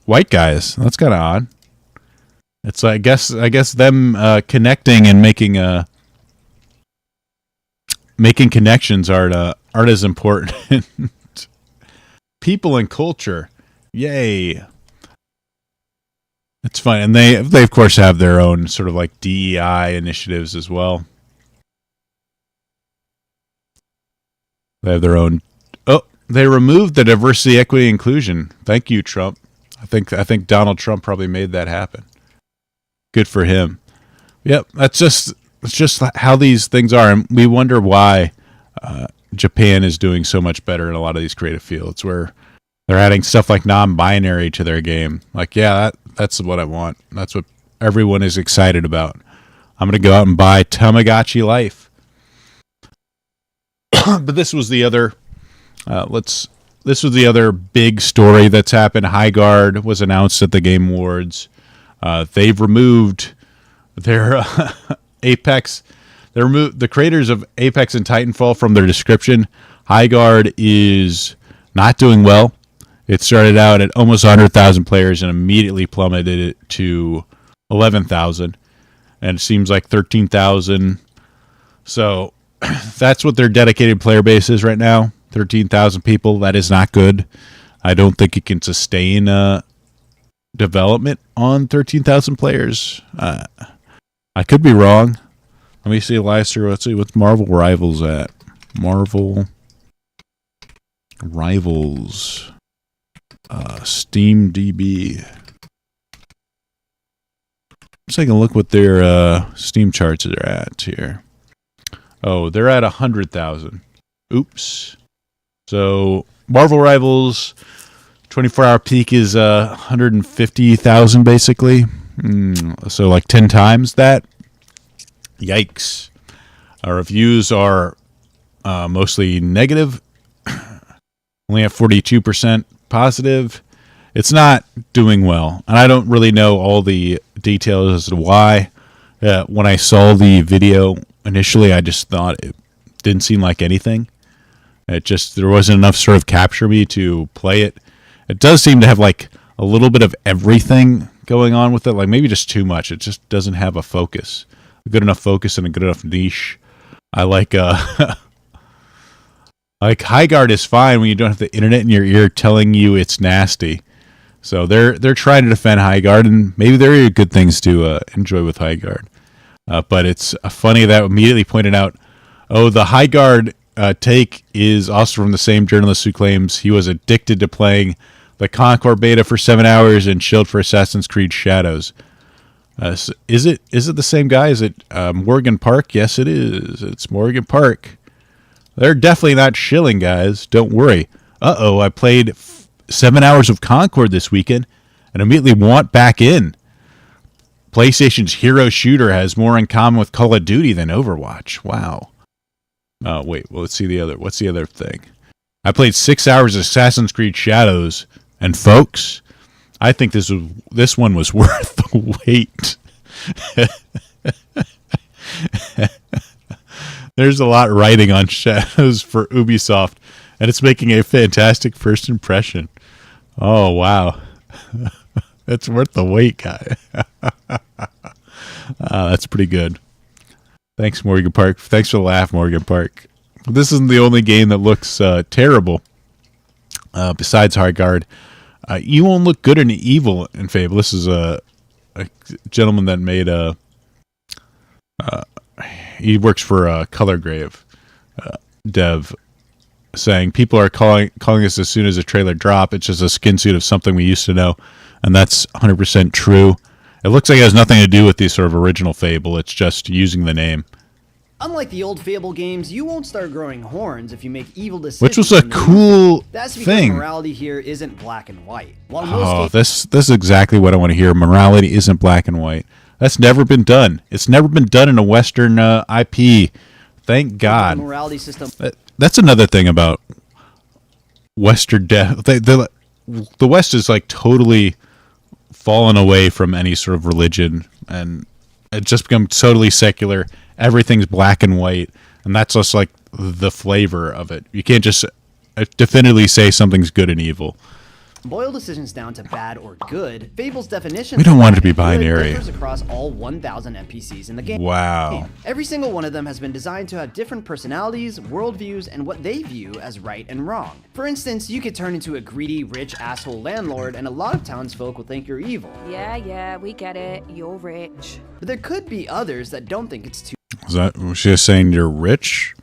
white guys. That's kind of odd. It's I guess them connecting and making connections aren't as important. People and culture, yay! It's fun, and they of course have their own sort of DEI initiatives as well. They have their own. Oh, they removed the diversity, equity, inclusion. Thank you, Trump. I think Donald Trump probably made that happen. Good for him. Yep, it's just how these things are, and we wonder why Japan is doing so much better in a lot of these creative fields, where they're adding stuff like non-binary to their game. Like, yeah, that's what I want. That's what everyone is excited about. I'm going to go out and buy Tamagotchi Life. But this was the other this was the other big story that's happened. Highguard was announced at the Game Awards. They've removed their Apex. They removed the creators of Apex and Titanfall from their description. Highguard is not doing well. It started out at almost 100,000 players and immediately plummeted it to 11,000. And it seems like 13,000. So that's what their dedicated player base is right now. 13,000 people. That is not good. I don't think it can sustain development on 13,000 players. I could be wrong. Let me see, Leister. Let's see what's Marvel Rivals at. Marvel Rivals. Steam DB. Let's take a look what their Steam charts are at here. Oh, they're at 100,000. Oops. So Marvel Rivals 24-hour peak is 150,000 basically. So like 10 times that. Yikes. Our reviews are mostly negative. Only at 42% positive. It's not doing well. And I don't really know all the details as to why. When I saw the video initially, I just thought it didn't seem like anything. There wasn't enough sort of capture me to play it. It does seem to have like a little bit of everything going on with it. Like maybe just too much. It just doesn't have a focus. A good enough focus and a good enough niche. I like like Highguard is fine when you don't have the internet in your ear telling you it's nasty. So they're trying to defend Highguard, and maybe there are good things to enjoy with Highguard. But it's funny that immediately pointed out, oh, the Highguard take is also from the same journalist who claims he was addicted to playing the Concord beta for 7 hours and chilled for Assassin's Creed Shadows. Is it the same guy? Is it Morgan Park? Yes, it is. It's Morgan Park. They're definitely not shilling, guys. Don't worry. Uh-oh, I played 7 hours of Concord this weekend and immediately want back in. PlayStation's hero shooter has more in common with Call of Duty than Overwatch. Wow. Wait, well, let's see the other. What's the other thing? I played 6 hours of Assassin's Creed Shadows, and folks, I think this one was worth the wait. There's a lot riding on Shadows for Ubisoft, and it's making a fantastic first impression. Oh, wow. It's worth the wait, guy. That's pretty good. Thanks, Morgan Park. Thanks for the laugh, Morgan Park. This isn't the only game that looks terrible. Besides Highguard, you won't look good and evil in Fable. This is a gentleman that made he works for Colorgrave dev, saying people are calling this as soon as the trailer drop. It's just a skin suit of something we used to know, and that's 100% true. It looks like it has nothing to do with the sort of original Fable. It's just using the name. Unlike the old Fable games, you won't start growing horns if you make evil decisions. Which was a cool That's because thing. morality here isn't black and white. While Oh, this is exactly what I want to hear. Morality isn't black and white. That's never been done. It's never been done in a Western IP. Thank God. Morality system. That's another thing about Western death. The West is like totally fallen away from any sort of religion, and it's just become totally secular. Everything's black and white, and that's just like the flavor of it. You can't just definitively say something's good and evil. Boil decisions down to bad or good. Fable's definition. We don't want it to be binary. Differs across all 1,000 NPCs in the game. Wow. Every single one of them has been designed to have different personalities, worldviews, and what they view as right and wrong. For instance, you could turn into a greedy, rich asshole landlord, and a lot of townsfolk will think you're evil. Yeah, we get it. You're rich. But there could be others that don't think it's too. Is that was she just saying you're rich?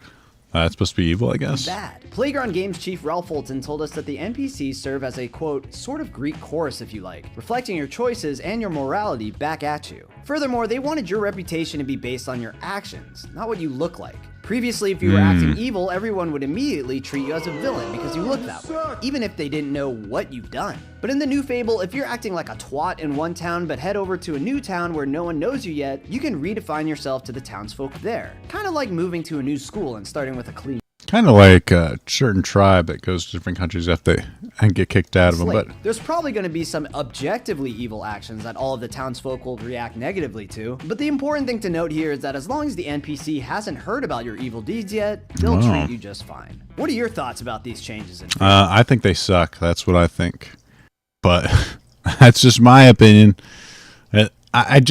It's supposed to be evil, I guess. Bad. Playground Games chief Ralph Fulton told us that the NPCs serve as a, quote, sort of Greek chorus if you like, reflecting your choices and your morality back at you. Furthermore, they wanted your reputation to be based on your actions, not what you look like. Previously, if you were acting evil, everyone would immediately treat you as a villain because you look that way, even if they didn't know what you've done. But in the new Fable, if you're acting like a twat in one town but head over to a new town where no one knows you yet, you can redefine yourself to the townsfolk there. Kind of like moving to a new school and starting with a clean Kind of like a certain tribe that goes to different countries after they and get kicked out of them. slate. But There's probably going to be some objectively evil actions that all of the townsfolk will react negatively to, but the important thing to note here is that as long as the NPC hasn't heard about your evil deeds yet, they'll treat you just fine. What are your thoughts about these changes in Fable? I think they suck. That's what I think. But that's just my opinion. I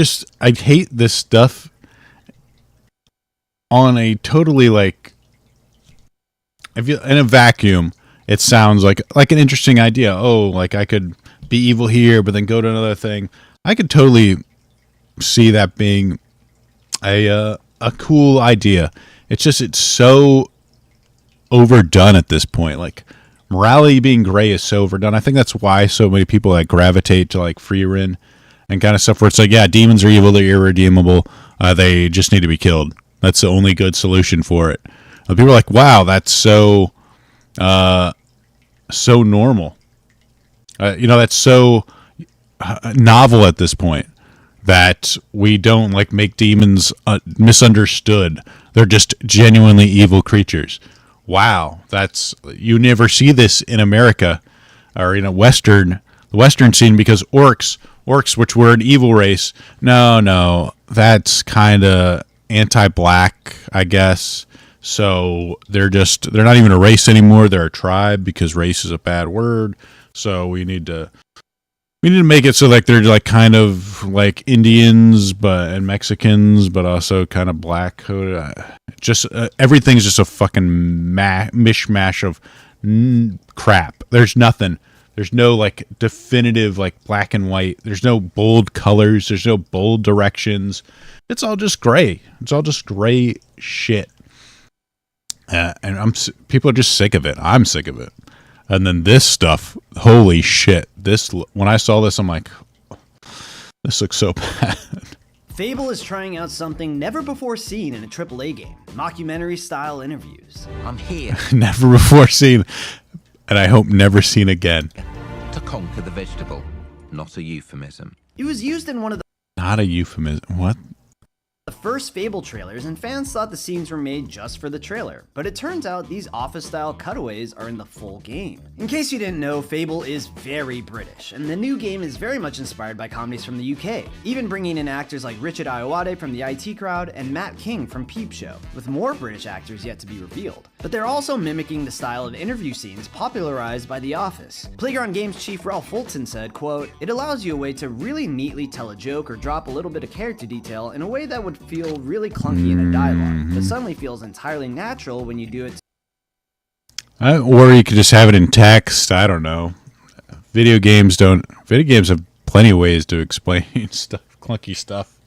hate this stuff on a totally like. If you in a vacuum, it sounds like an interesting idea. Oh, like I could be evil here, but then go to another thing. I could totally see that being a cool idea. It's so overdone at this point. Like morality being gray is so overdone. I think that's why so many people like gravitate to like Freerin and kind of stuff where it's like, yeah, demons are evil, they're irredeemable, they just need to be killed. That's the only good solution for it. People are like, wow, that's so normal. That's so novel at this point that we don't like make demons misunderstood. They're just genuinely evil creatures. Wow, you never see this in America or in the Western scene because orcs, which were an evil race. No, that's kind of anti-black, I guess. So they're not even a race anymore. They're a tribe because race is a bad word. So we need to make it so like they're like kind of like Indians and Mexicans, but also kind of black coded. Everything's just a fucking mishmash of crap. There's nothing. There's no like definitive like black and white. There's no bold colors. There's no bold directions. It's all just gray. It's all just gray shit. And people are just sick of it. I'm sick of it. And then this stuff, holy shit! When I saw this, I'm like, this looks so bad. Fable is trying out something never before seen in a AAA game: mockumentary-style interviews. I'm here Never before seen, and I hope never seen again. to conquer the vegetable, not a euphemism. It was used in one of Not a euphemism. What? the first Fable trailers, and fans thought the scenes were made just for the trailer, but it turns out these office-style cutaways are in the full game. In case you didn't know, Fable is very British, and the new game is very much inspired by comedies from the UK, even bringing in actors like Richard Ayoade from the IT Crowd and Matt King from Peep Show, with more British actors yet to be revealed. But they're also mimicking the style of interview scenes popularized by The Office. Playground Games chief Ralph Fulton said, quote, "It allows you a way to really neatly tell a joke or drop a little bit of character detail in a way that would feel really clunky in a dialogue, but suddenly feels entirely natural when you do it." Or you could just have it in text. I don't know. Video games have plenty of ways to explain stuff, clunky stuff.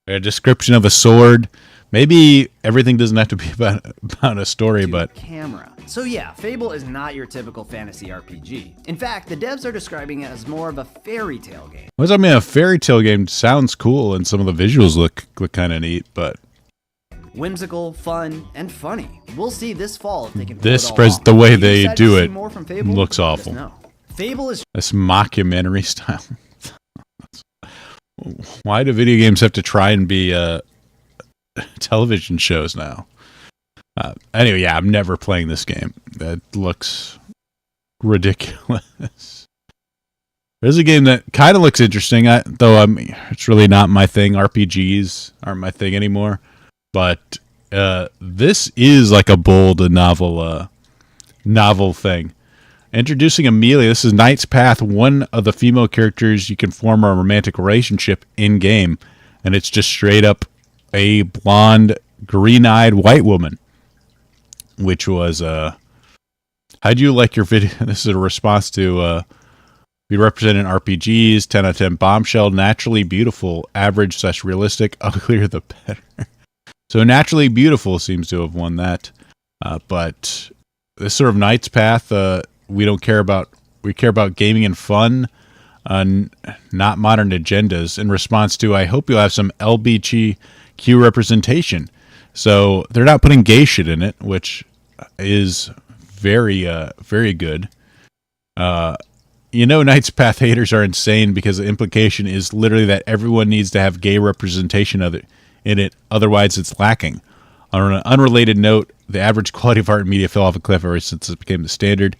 A description of a sword. Maybe everything doesn't have to be about a story, but camera. So yeah, Fable is not your typical fantasy RPG. In fact, the devs are describing it as more of a fairy tale game. what does that mean? A fairy tale game sounds cool, and some of the visuals look kind of neat, but Whimsical, fun, and funny. We'll see this fall if they can pull this it all pres off. the way If you they decide to do see it more from Fable, looks let us awful. know. Fable is This mockumentary style. Why do video games have to try and be television shows now? Anyway, yeah, I'm never playing this game. That looks ridiculous. There's a game that kind of looks interesting, it's really not my thing. RPGs aren't my thing anymore. But this is like a bold and novel thing. Introducing Amelia. This is Knight's Path, one of the female characters you can form a romantic relationship in-game. And it's just straight up a blonde, green-eyed white woman. Which was, how'd you like your video? This is a response to, we represent in RPGs, 10 out of 10 bombshell, naturally beautiful, average/realistic, uglier the better. So Naturally Beautiful seems to have won that. But this sort of Knight's Path, we don't care about. We care about gaming and fun, not modern agendas. In response to, I hope you'll have some LBGQ representation. So they're not putting gay shit in it, which is very good. Knight's Path haters are insane because the implication is literally that everyone needs to have gay representation in it, otherwise it's lacking. On an unrelated note, the average quality of art and media fell off a cliff ever since it became the standard.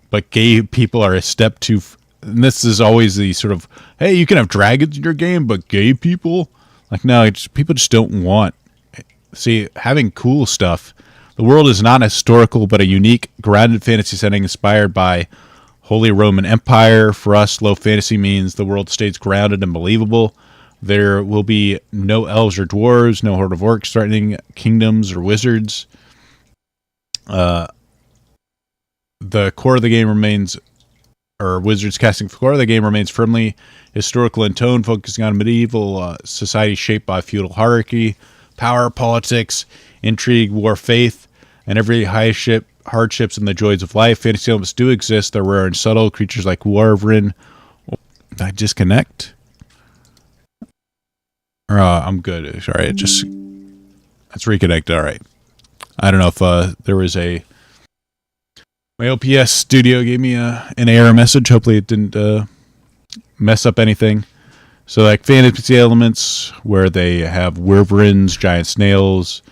But gay people are a step too... And this is always the sort of, hey, you can have dragons in your game, but gay people? Like, no, people just don't want... See, having cool stuff... The world is not historical, but a unique, grounded fantasy setting inspired by Holy Roman Empire. For us, low fantasy means the world stays grounded and believable. There will be no elves or dwarves, no horde of orcs threatening kingdoms or wizards. The core of the game remains, or Wizards casting core of the game remains firmly historical in tone, focusing on medieval society shaped by feudal hierarchy, power, politics, intrigue, war, faith, and every hardships and the joys of life. Fantasy elements do exist. They're rare and subtle. Creatures like Wyvern. Did I disconnect? I'm good. All right, let's reconnect. All right. I don't know if there was my OPS studio gave me an error message. Hopefully it didn't mess up anything. So like fantasy elements where they have wyverns, giant snails,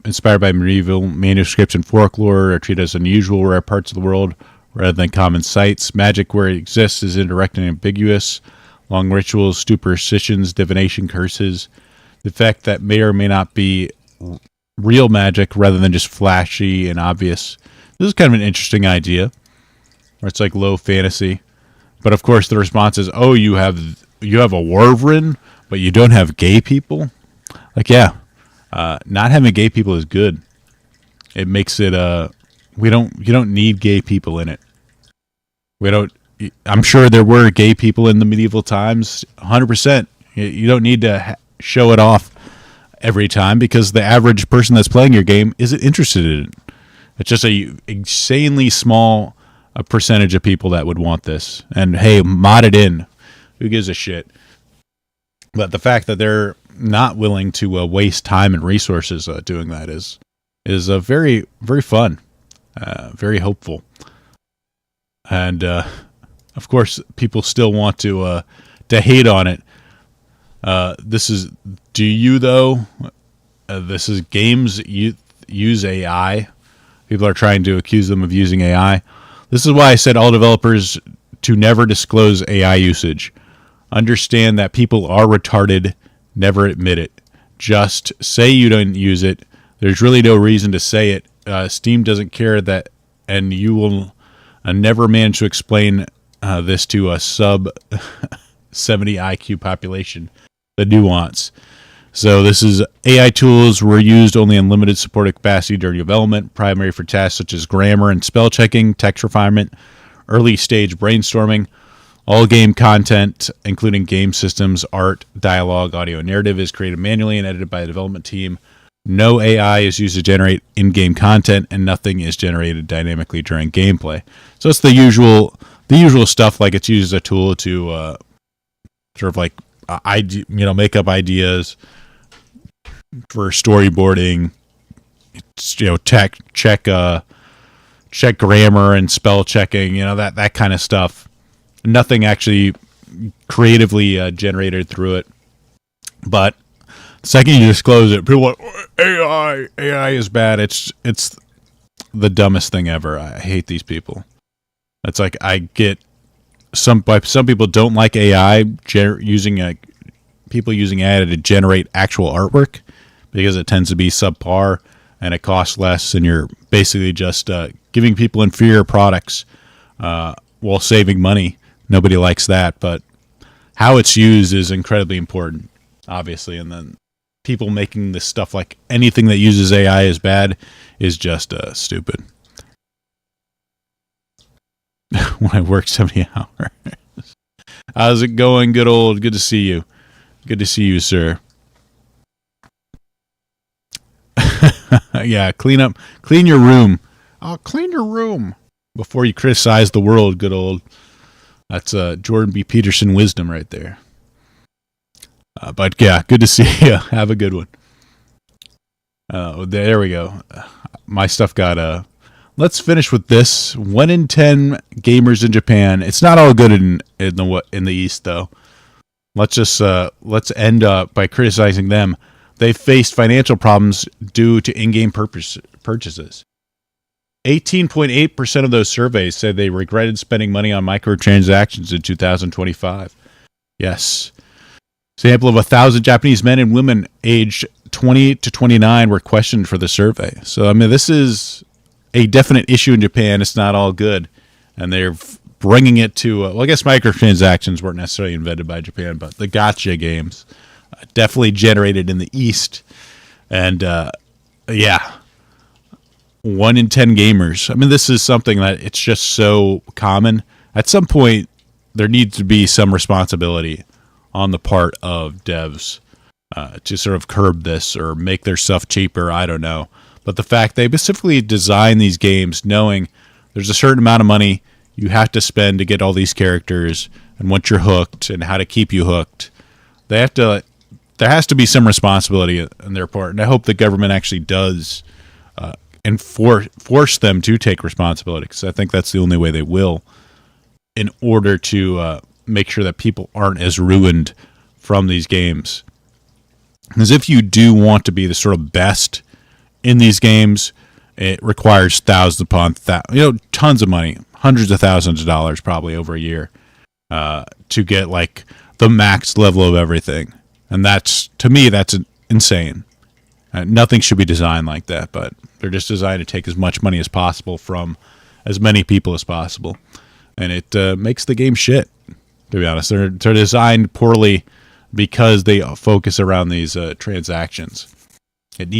inspired by medieval manuscripts and folklore, are treated as unusual, rare parts of the world rather than common sights. Magic where it exists is indirect and ambiguous. Long rituals, superstitions, divination, curses. The fact that may or may not be real magic rather than just flashy and obvious. This is kind of an interesting idea, where it's like low fantasy. But of course the response is, oh, you have a wyvern, but you don't have gay people? Like, yeah. Not having gay people is good. It makes it you don't need gay people in it. I'm sure there were gay people in the medieval times, 100%. You don't need to show it off every time because the average person that's playing your game isn't interested in it. It's just a insanely small percentage of people that would want this. And hey, mod it in. Who gives a shit? But the fact that they're not willing to waste time and resources doing that is very, very fun, very hopeful. And of course, people still want to hate on it. Do you though? This is games use AI. People are trying to accuse them of using AI. This is why I said all developers to never disclose AI usage. Understand that people are retarded. Never admit it. Just say you don't use it. There's really no reason to say it. Steam doesn't care that, and you will never manage to explain this to a sub 70 IQ population. The nuance. So this is AI tools were used only in limited supported capacity during development, primary for tasks such as grammar and spell checking, text refinement, early stage brainstorming. All game content, including game systems, art, dialogue, audio, and narrative, is created manually and edited by the development team. No AI is used to generate in-game content, and nothing is generated dynamically during gameplay. So it's the usual stuff. Like it's used as a tool to sort of like make up ideas for storyboarding. Check grammar and spell checking. That kind of stuff. Nothing actually creatively generated through it. But the second you disclose it, people are like, AI is bad. It's the dumbest thing ever. I hate these people. It's like I get some people don't like AI people using AI to generate actual artwork because it tends to be subpar and it costs less, and you're basically just giving people inferior products while saving money. Nobody likes that, but how it's used is incredibly important, obviously. And then people making this stuff like anything that uses AI is bad is just stupid. When I work 70 hours. How's it going? Good to see you. Good to see you, sir. Yeah, clean your room. Oh, clean your room before you criticize the world. Good old. That's Jordan B. Peterson wisdom right there. But yeah, good to see you. Have a good one. There we go. My stuff got Let's finish with this. 1 in 10 gamers in Japan. It's not all good in the East though. Let's end up by criticizing them. They faced financial problems due to in-game purchases. 18.8% of those surveys said they regretted spending money on microtransactions in 2025. Yes. Sample of 1,000 Japanese men and women aged 20 to 29 were questioned for the survey. So, I mean, this is a definite issue in Japan. It's not all good. And they're bringing it to, well, I guess microtransactions weren't necessarily invented by Japan, but the gacha games definitely generated in the East. And, yeah, 1 in 10 gamers. I mean, this is something that it's just so common. At some point, there needs to be some responsibility on the part of devs to sort of curb this or make their stuff cheaper. I don't know. But the fact they specifically design these games knowing there's a certain amount of money you have to spend to get all these characters, and once you're hooked and how to keep you hooked, there has to be some responsibility on their part. And I hope the government actually does and force them to take responsibility, because I think that's the only way they will, in order to make sure that people aren't as ruined from these games. Because if you do want to be the sort of best in these games, it requires thousands upon tons of money, hundreds of thousands of dollars probably over a year to get like the max level of everything. And that's, to me, that's insane. Nothing should be designed like that, but they're just designed to take as much money as possible from as many people as possible. And it makes the game shit, to be honest. They're designed poorly because they focus around these transactions.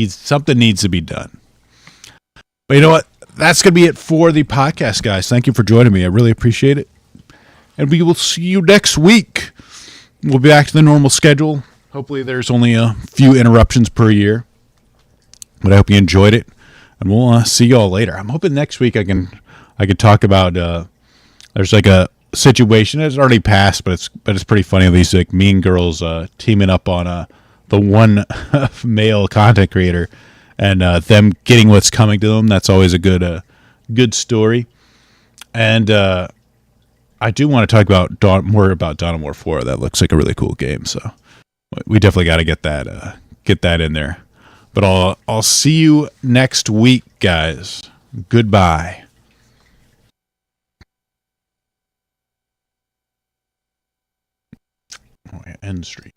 Something needs to be done. But you know what? That's going to be it for the podcast, guys. Thank you for joining me. I really appreciate it. And we will see you next week. We'll be back to the normal schedule. Hopefully there's only a few interruptions per year. But I hope you enjoyed it. And we'll see you all later. I'm hoping next week I can talk about there's like a situation that's already passed, but it's pretty funny. These like mean girls teaming up on the one male content creator and them getting what's coming to them. That's always a good story. And I do want to talk about more about Dawn of War 4. That looks like a really cool game. So we definitely got to get that in there. But I'll see you next week, guys. Goodbye. End stream.